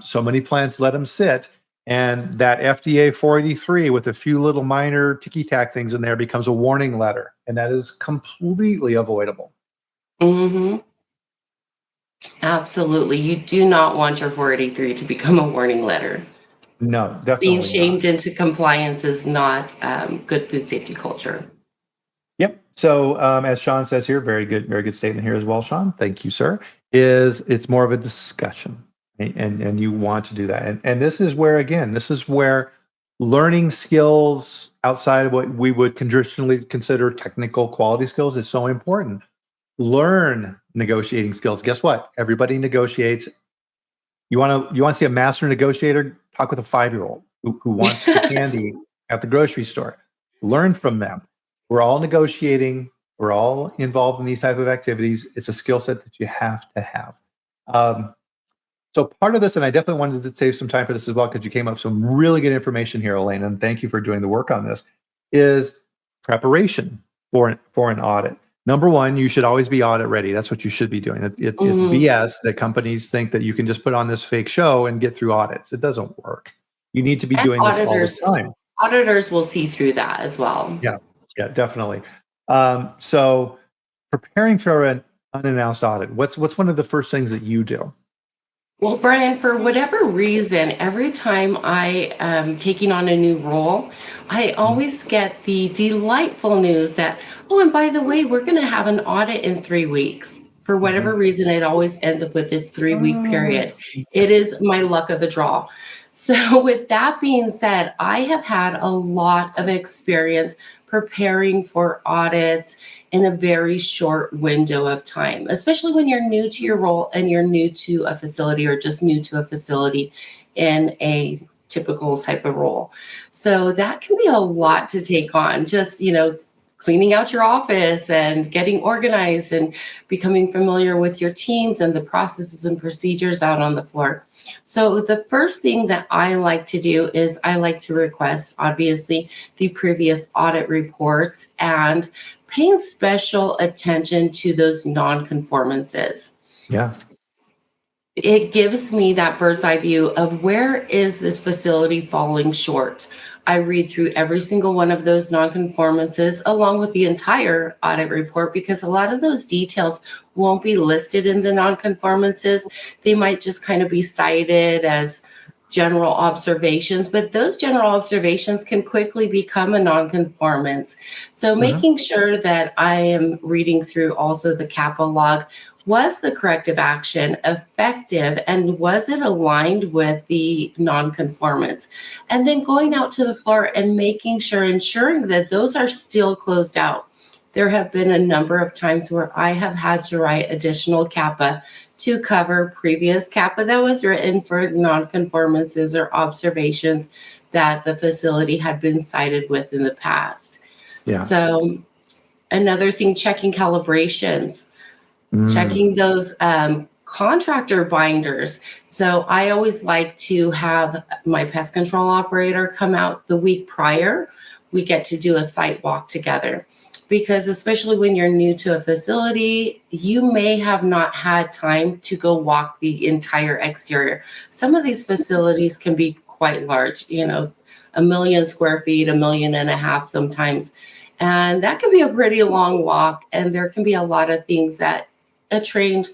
So many plants let them sit, and that FDA 483 with a few little minor ticky-tack things in there becomes a warning letter, and that is completely avoidable. Absolutely. You do not want your 483 to become a warning letter. No, definitely being shamed into compliance is not good food safety culture. Yep. So as Sean says here, very good statement here as well, Sean. Thank you, sir. It's more of a discussion, right? and you want to do that. And this is where learning skills outside of what we would traditionally consider technical quality skills is so important. Learn negotiating skills. Guess what? Everybody negotiates. You want to see a master negotiator? Talk with a 5-year-old who wants the candy at the grocery store. Learn from them. We're all negotiating. We're all involved in these type of activities. It's a skill set that you have to have. So part of this, and I definitely wanted to save some time for this as well, because you came up with some really good information here, Elaine, and thank you for doing the work on this, is preparation for an audit. Number one, you should always be audit ready. That's what you should be doing. It's Mhm. BS that companies think that you can just put on this fake show and get through audits. It doesn't work. You need to be And doing this all the time. auditors will see through that as well. Yeah, yeah, definitely. So preparing for an unannounced audit, what's one of the first things that you do? Well, Brian, for whatever reason, every time I am taking on a new role, I Mhm. always get the delightful news that, oh, and by the way, we're going to have an audit in 3 weeks. For whatever Mhm. reason, it always ends up with this 3 week period. It Okay. is my luck of the draw. So, with that being said, I have had a lot of experience preparing for audits in a very short window of time, especially when you're new to your role and you're new to a facility or just new to a facility in a typical type of role. So that can be a lot to take on, just, cleaning out your office and getting organized and becoming familiar with your teams and the processes and procedures out on the floor. So the first thing that I like to do is I like to request, obviously, the previous audit reports and paying special attention to those non-conformances. Yeah. It gives me that bird's eye view of where is this facility falling short. I read through every single one of those non-conformances along with the entire audit report because a lot of those details won't be listed in the non-conformances. They might just kind of be cited as general observations, but those general observations can quickly become a non-conformance. So Uh-huh. making sure that I am reading through also the CAPA log. Was the corrective action effective and was it aligned with the nonconformance? And then going out to the floor and making sure, ensuring that those are still closed out. There have been a number of times where I have had to write additional CAPA to cover previous CAPA that was written for nonconformances or observations that the facility had been cited with in the past. Yeah. So, another thing, checking calibrations, Mm. checking those contractor binders. So I always like to have my pest control operator come out the week prior. We get to do a site walk together because, especially when you're new to a facility, you may have not had time to go walk the entire exterior. Some of these facilities can be quite large, 1 million square feet, 1.5 million sometimes. And that can be a pretty long walk. And there can be a lot of things that a trained,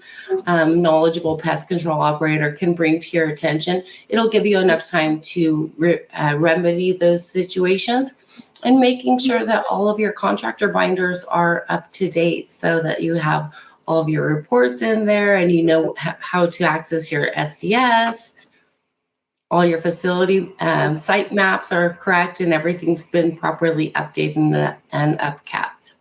knowledgeable pest control operator can bring to your attention. It'll give you enough time to remedy those situations and making sure that all of your contractor binders are up to date so that you have all of your reports in there and you know how to access your SDS. All your facility site maps are correct and everything's been properly updated and upkept.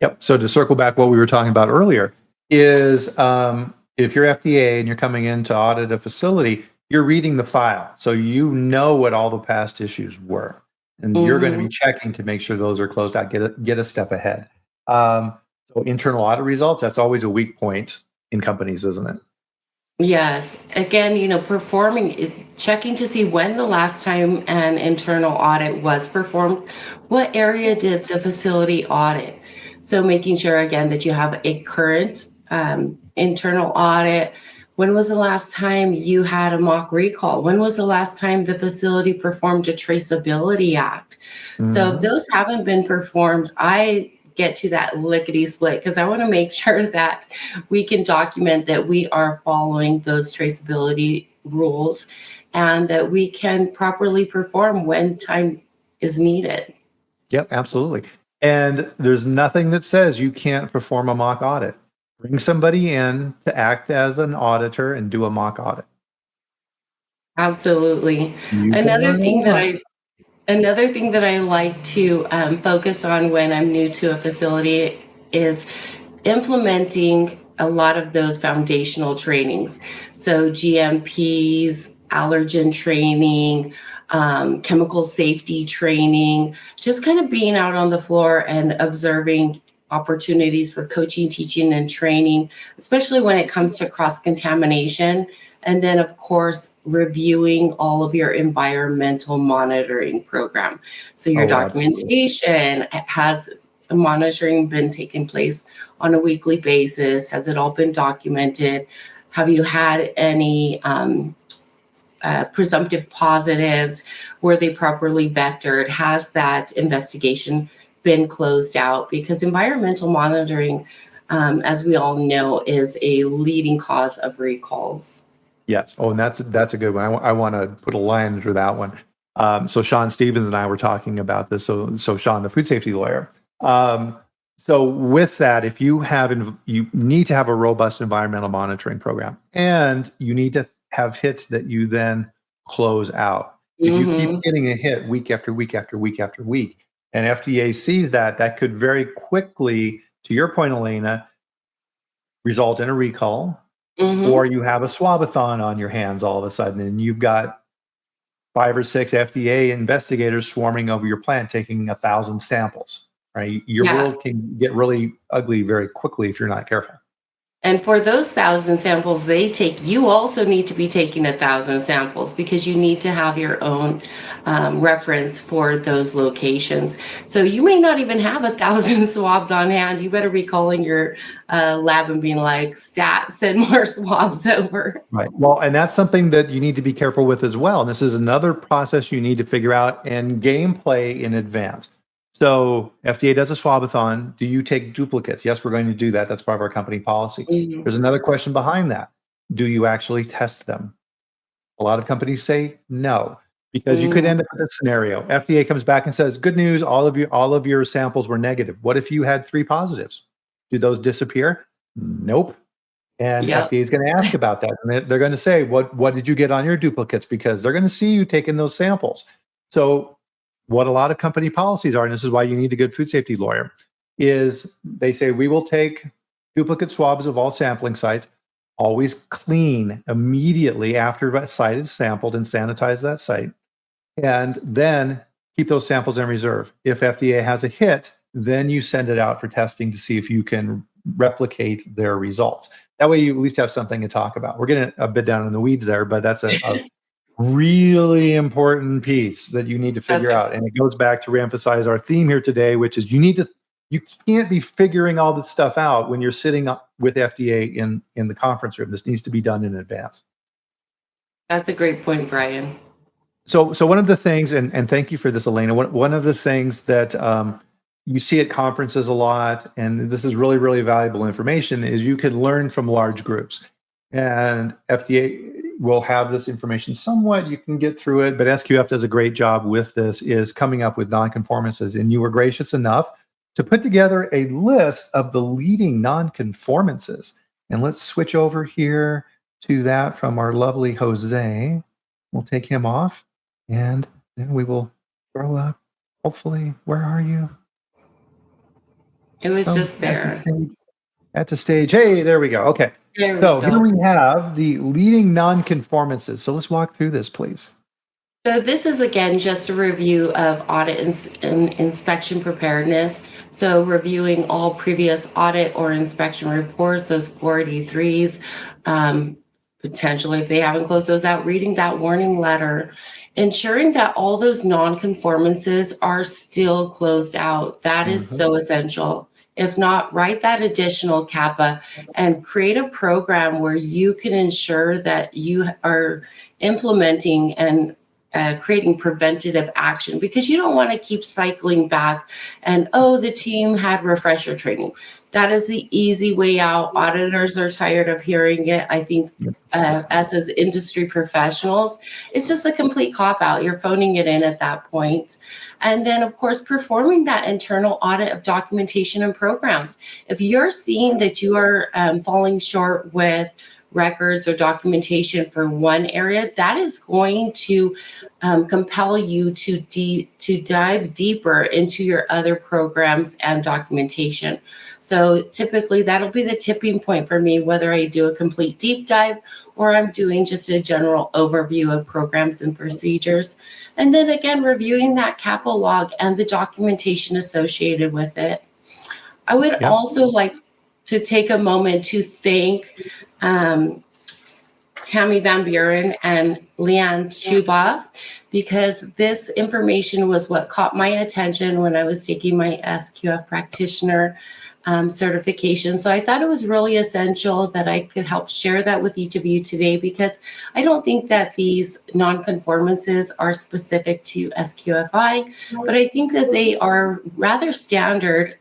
Yep. So to circle back what we were talking about earlier is if you're FDA and you're coming in to audit a facility, you're reading the file. So you know what all the past issues were. And you're going to be Mhm. checking to make sure those are closed out, get a step ahead. So internal audit results, that's always a weak point in companies, isn't it? Yes. Again, checking to see when the last time an internal audit was performed, what area did the facility audit? So making sure again that you have a current internal audit. When was the last time you had a mock recall? When was the last time the facility performed a traceability act? So if Mhm. those haven't been performed, I get to that lickety split because I want to make sure that we can document that we are following those traceability rules and that we can properly perform when time is needed. Yep, absolutely. And there's nothing that says you can't perform a mock audit. Bring somebody in to act as an auditor and do a mock audit. Absolutely. You can Another learn a thing that lot. I Another thing that I like to focus on when I'm new to a facility is implementing a lot of those foundational trainings. So, GMPs, allergen training, chemical safety training, just kind of being out on the floor and observing opportunities for coaching, teaching, and training, especially when it comes to cross contamination. And then, of course, reviewing all of your environmental monitoring program. So, your Oh, absolutely. documentation has monitoring been taking place on a weekly basis? Has it all been documented? Have you had any presumptive positives? Were they properly vectored? Has that investigation been closed out? Because environmental monitoring, as we all know, is a leading cause of recalls. Yes. Oh, and that's a good one. I want to put a line under that one. So Sean Stevens and I were talking about this. So Sean, the food safety lawyer. So with that, if you need to have a robust environmental monitoring program, and you need to have hits that you then close out. If you keep getting a hit week after week after week after week, and FDA sees that could very quickly, to your point, Elena, result in a recall, or you have a swabathon on your hands all of a sudden, and you've got 5 or 6 FDA investigators swarming over your plant, taking 1,000 samples. Right, your world can get really ugly very quickly if you're not careful. And for those 1,000 samples they take, you also need to be taking 1,000 samples, because you need to have your own reference for those locations. So you may not even have 1,000 swabs on hand. You better be calling your lab and being like, "Stat, send more swabs over." Right. Well, and that's something that you need to be careful with as well. And this is another process you need to figure out and gameplay in advance. So FDA does a swabathon. Do you take duplicates? Yes, we're going to do that. That's part of our company policy. There's another question behind that. Do you actually test them? A lot of companies say no, because you could end up with a scenario. FDA comes back and says, good news, all of your samples were negative. What if you had 3 positives? Do those disappear? Nope. And FDA is going to ask about that. And they're going to say, what did you get on your duplicates? Because they're going to see you taking those samples. So what a lot of company policies are, and this is why you need a good food safety lawyer, is they say, we will take duplicate swabs of all sampling sites, always clean immediately after a site is sampled and sanitize that site, and then keep those samples in reserve. If FDA has a hit, then you send it out for testing to see if you can replicate their results. That way you at least have something to talk about. We're getting a bit down in the weeds there, but that's a really important piece that you need to figure out. And it goes back to reemphasize our theme here today, which is you can't be figuring all this stuff out when you're sitting up with FDA in the conference room. This needs to be done in advance. That's a great point, Brian. So one of the things, and thank you for this, Elena, one of the things that you see at conferences a lot, and this is really, really valuable information, is you can learn from large groups. And FDA will have this information somewhat, you can get through it, but SQF does a great job with this, is coming up with nonconformances. And you were gracious enough to put together a list of the leading nonconformances. And let's switch over here to that from our lovely Jose. We'll take him off, and then we will throw up, hopefully, where are you? It was just there. At the stage. Hey, there we go. Okay. So here we have the leading nonconformances. So let's walk through this, please. So this is, again, just a review of audit and inspection preparedness. So reviewing all previous audit or inspection reports, those 483s, potentially, if they haven't closed those out, reading that warning letter, ensuring that all those nonconformances are still closed out. That is so essential. If not, write that additional CAPA and create a program where you can ensure that you are implementing and creating preventative action, because you don't want to keep cycling back and, oh, the team had refresher training. That is the easy way out. Auditors are tired of hearing it. I think us as industry professionals, it's just a complete cop-out. You're phoning it in at that point. And then, of course, performing that internal audit of documentation and programs. If you're seeing that you are falling short with records or documentation for one area, that is going to compel you to dive deeper into your other programs and documentation. So typically that'll be the tipping point for me, whether I do a complete deep dive or I'm doing just a general overview of programs and procedures. And then again, reviewing that CAPA log and the documentation associated with it. I would also like to take a moment to thank Tammy Van Buren and Leanne Chuboff, because this information was what caught my attention when I was taking my SQF practitioner certification. So I thought it was really essential that I could help share that with each of you today, because I don't think that these nonconformances are specific to SQFI, but I think that they are rather standard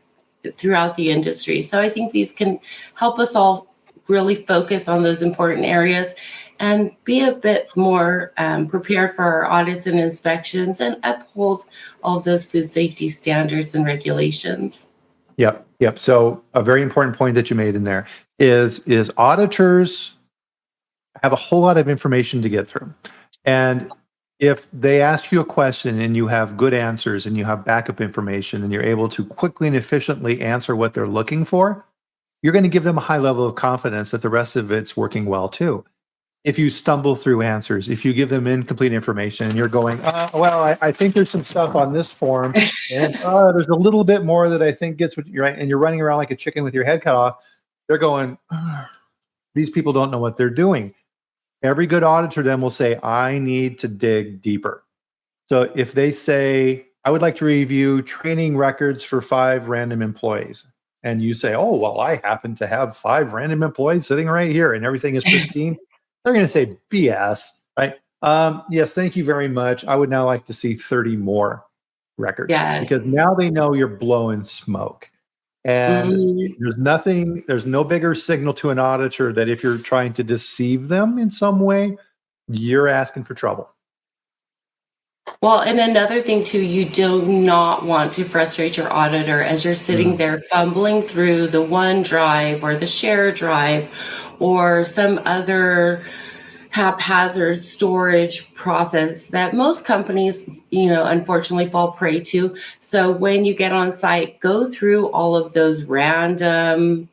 throughout the industry. So I think these can help us all really focus on those important areas and be a bit more prepared for our audits and inspections and uphold all of those food safety standards and regulations. Yep. So a very important point that you made in there is auditors have a whole lot of information to get through. And if they ask you a question and you have good answers and you have backup information and you're able to quickly and efficiently answer what they're looking for, you're going to give them a high level of confidence that the rest of it's working well too. If you stumble through answers, if you give them incomplete information and you're going, I think there's some stuff on this form and there's a little bit more that I think gets what you're right, and you're running around like a chicken with your head cut off, they're going, these people don't know what they're doing. Every good auditor then will say, I need to dig deeper. So if they say, I would like to review training records for 5 random employees, and you say, oh, well, I happen to have 5 random employees sitting right here and everything is pristine, they're going to say BS, right? Yes, thank you very much. I would now like to see 30 more records, because now they know you're blowing smoke. And there's no bigger signal to an auditor that if you're trying to deceive them in some way, you're asking for trouble. Well, and another thing too, you do not want to frustrate your auditor as you're sitting there fumbling through the OneDrive or the Share Drive or some other haphazard storage process that most companies, unfortunately fall prey to. So when you get on site, go through all of those random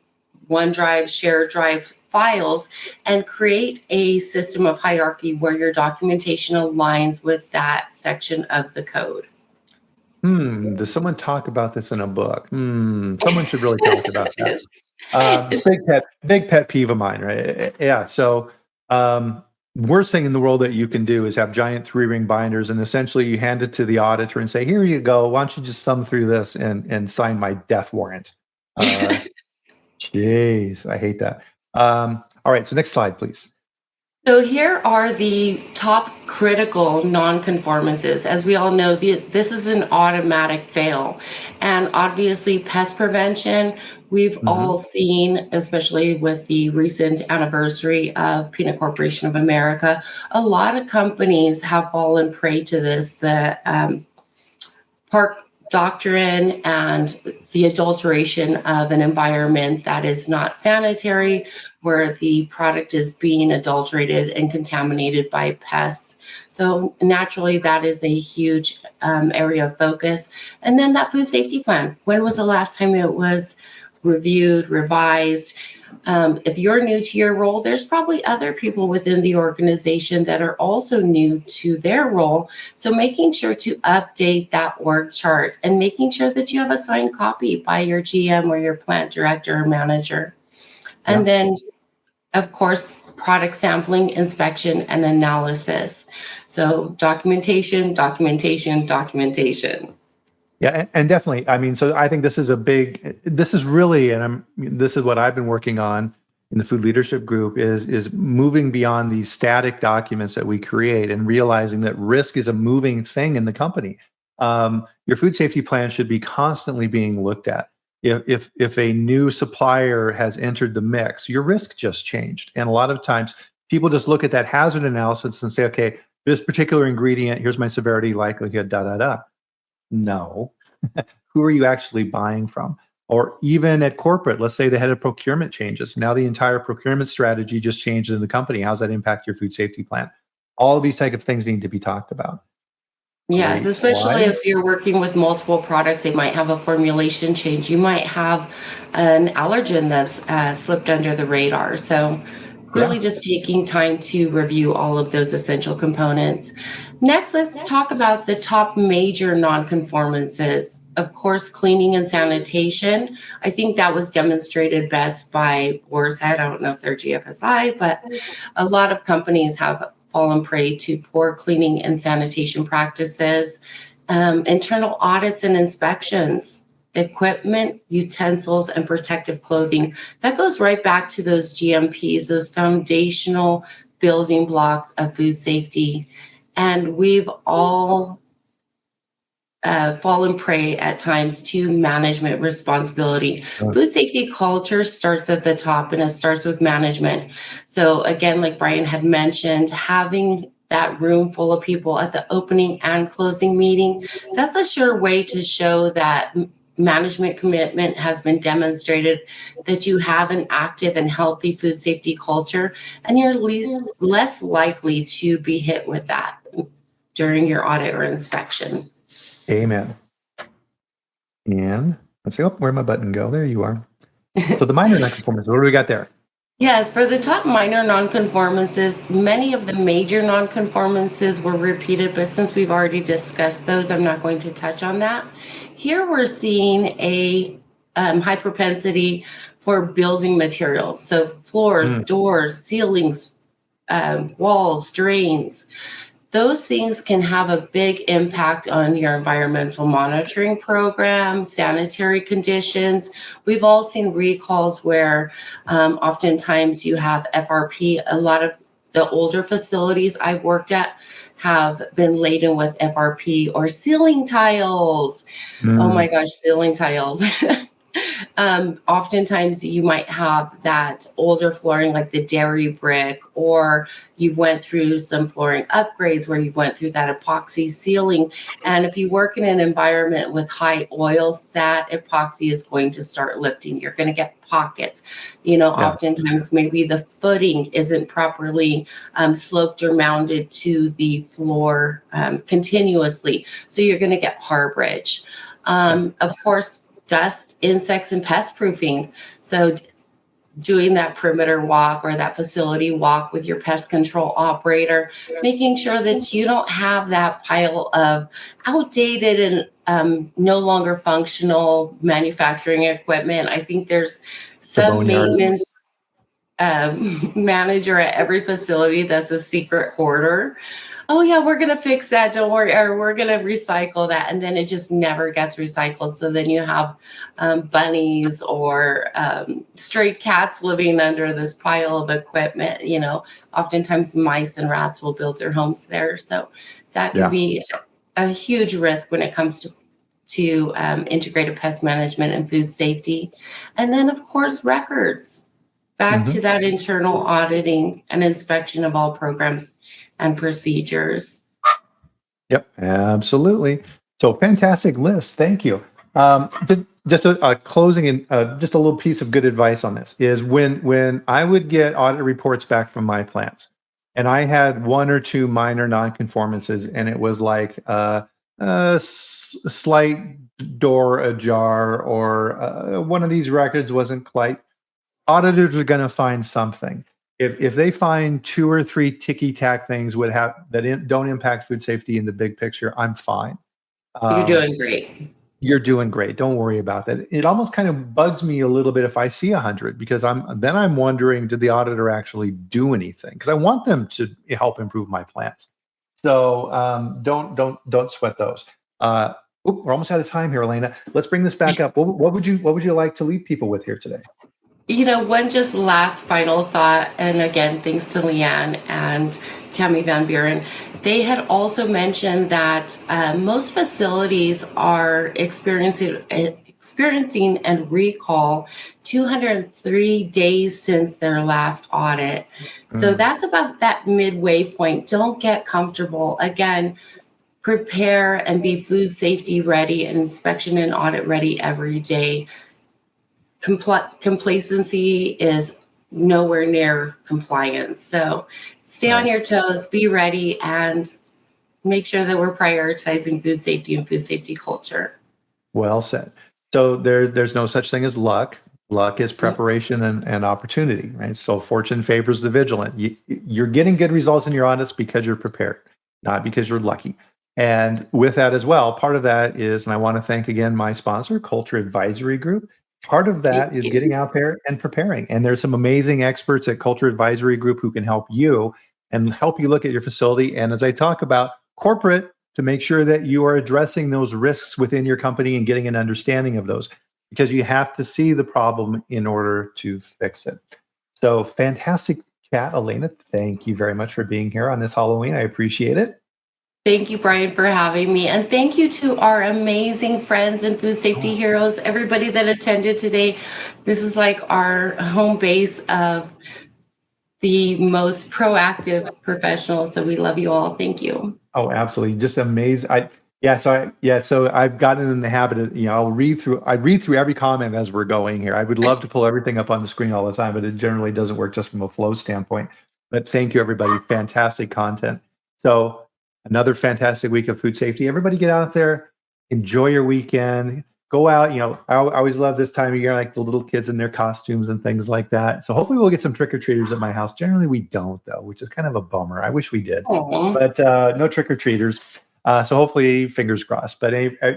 OneDrive, Share Drive files and create a system of hierarchy where your documentation aligns with that section of the code. Does someone talk about this in a book? Someone should really talk about that. Big pet peeve of mine, right? Yeah. So worst thing in the world that you can do is have giant 3-ring binders, and essentially you hand it to the auditor and say, here you go. Why don't you just thumb through this and sign my death warrant? Jeez, I hate that. All right, so next slide, please. So here are the top critical nonconformances. As we all know, this is an automatic fail. And obviously pest prevention, we've all seen, especially with the recent anniversary of Peanut Corporation of America, a lot of companies have fallen prey to this. The park doctrine and the adulteration of an environment that is not sanitary, where the product is being adulterated and contaminated by pests. So naturally, that is a huge area of focus. And then that food safety plan. When was the last time it was reviewed, revised? If you're new to your role, there's probably other people within the organization that are also new to their role. So making sure to update that org chart and making sure that you have a signed copy by your GM or your plant director or manager. And then, of course, product sampling, inspection, and analysis. So documentation, documentation, documentation. Yeah, and definitely. I mean, so I think this is really, this is what I've been working on in the food leadership group is moving beyond these static documents that we create and realizing that risk is a moving thing in the company. Your food safety plan should be constantly being looked at. If a new supplier has entered the mix, your risk just changed. And a lot of times people just look at that hazard analysis and say, okay, this particular ingredient, here's my severity, likelihood, No. Who are you actually buying from? Or even at corporate, let's say the head of procurement changes. Now the entire procurement strategy just changed in the company. How's that impact your food safety plan? All of these type of things need to be talked about. Yes, especially if you're working with multiple products, they might have a formulation change. You might have an allergen that's slipped under the radar. So really Yeah. just taking time to review all of those essential components. Next, let's talk about the top major nonconformances. Of course, cleaning and sanitation. I think that was demonstrated best by Boar's Head. I don't know if they're GFSI, but a lot of companies have fallen prey to poor cleaning and sanitation practices. Internal audits and inspections, equipment, utensils, and protective clothing. That goes right back to those GMPs, those foundational building blocks of food safety. And we've all fallen prey at times to management responsibility. Food safety culture starts at the top and it starts with management. So, again, like Brian had mentioned, having that room full of people at the opening and closing meeting, that's a sure way to show that management commitment has been demonstrated, that you have an active and healthy food safety culture, and you're less likely to be hit with that during your audit or inspection. Amen. And let's see, oh, where'd my button go? There you are. So the minor nonconformances, what do we got there? Yes, for the top minor nonconformances, many of the major nonconformances were repeated, but since we've already discussed those, I'm not going to touch on that. Here we're seeing a high propensity for building materials. So floors, doors, ceilings, walls, drains. Those things can have a big impact on your environmental monitoring program, sanitary conditions. We've all seen recalls where oftentimes you have FRP. A lot of the older facilities I've worked at have been laden with FRP or ceiling tiles. Oh my gosh, ceiling tiles. Oftentimes you might have that older flooring like the dairy brick, or you've went through some flooring upgrades where you've went through that epoxy ceiling. And if you work in an environment with high oils, that epoxy is going to start lifting. You're going to get pockets. Oftentimes maybe the footing isn't properly sloped or mounted to the floor continuously. So you're going to get harborage. Of course, dust, insects, and pest proofing. So doing that perimeter walk or that facility walk with your pest control operator, making sure that you don't have that pile of outdated and no longer functional manufacturing equipment. I think there's some maintenance manager at every facility that's a secret hoarder. Oh yeah, we're going to fix that. Don't worry. Or we're going to recycle that. And then it just never gets recycled. So then you have bunnies or stray cats living under this pile of equipment. Oftentimes mice and rats will build their homes there. So that can be a huge risk when it comes to integrated pest management and food safety. And then, of course, records. Back to that internal auditing and inspection of all programs and procedures. Yep, absolutely. So fantastic list. Thank you. Just a closing and just a little piece of good advice on this is when I would get audit reports back from my plants, and I had one or two minor nonconformances, and it was like a slight door ajar, or one of these records wasn't quite. Auditors are going to find something. If they find two or three ticky-tack things don't impact food safety in the big picture, I'm fine. You're doing great. You're doing great. Don't worry about that. It almost kind of bugs me a little bit if I see 100, because I'm wondering, did the auditor actually do anything? Because I want them to help improve my plants. So don't sweat those. We're almost out of time here, Elena. Let's bring this back up. What would you like to leave people with here today? One just last final thought, and again, thanks to Leanne and Tammy Van Buren. They had also mentioned that most facilities are experiencing and recall 203 days since their last audit. So that's about that midway point. Don't get comfortable. Again, prepare and be food safety ready and inspection and audit ready every day. Complacency is nowhere near compliance. So stay on your toes, be ready, and make sure that we're prioritizing food safety and food safety culture. Well said. So there's no such thing as luck. Luck is preparation and opportunity, right? So fortune favors the vigilant. You're getting good results in your audits because you're prepared, not because you're lucky. And with that as well, part of that is, and I want to thank again my sponsor, Culture Advisory Group. Part of Thank that is you. getting out there and preparing. And there's some amazing experts at Culture Advisory Group who can help you and help you look at your facility. And as I talk about corporate, to make sure that you are addressing those risks within your company and getting an understanding of those, because you have to see the problem in order to fix it. So fantastic chat, Elena. Thank you very much for being here on this Halloween. I appreciate it. Thank you, Brian, for having me. And thank you to our amazing friends and food safety heroes, everybody that attended today. This is like our home base of the most proactive professionals. So we love you all. Thank you. Oh, absolutely. Just amazing. So I've gotten in the habit of, I read through every comment as we're going here. I would love to pull everything up on the screen all the time, but it generally doesn't work just from a flow standpoint. But thank you, everybody. Fantastic content. So another fantastic week of food safety. Everybody get out there, enjoy your weekend. Go out. I always love this time of year, like the little kids in their costumes and things like that. So hopefully we'll get some trick-or-treaters at my house. Generally we don't, though, which is kind of a bummer. I wish we did. Aw. But no trick-or-treaters. So hopefully, fingers crossed. But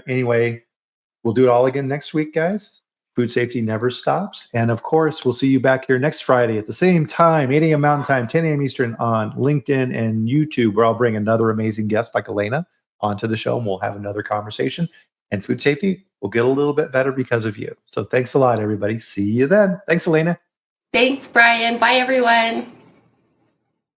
anyway, we'll do it all again next week, guys. Food safety never stops. And of course, we'll see you back here next Friday at the same time, 8 a.m. Mountain Time, 10 a.m. Eastern on LinkedIn and YouTube, where I'll bring another amazing guest like Elena onto the show and we'll have another conversation. And food safety will get a little bit better because of you. So thanks a lot, everybody. See you then. Thanks, Elena. Thanks, Brian. Bye, everyone.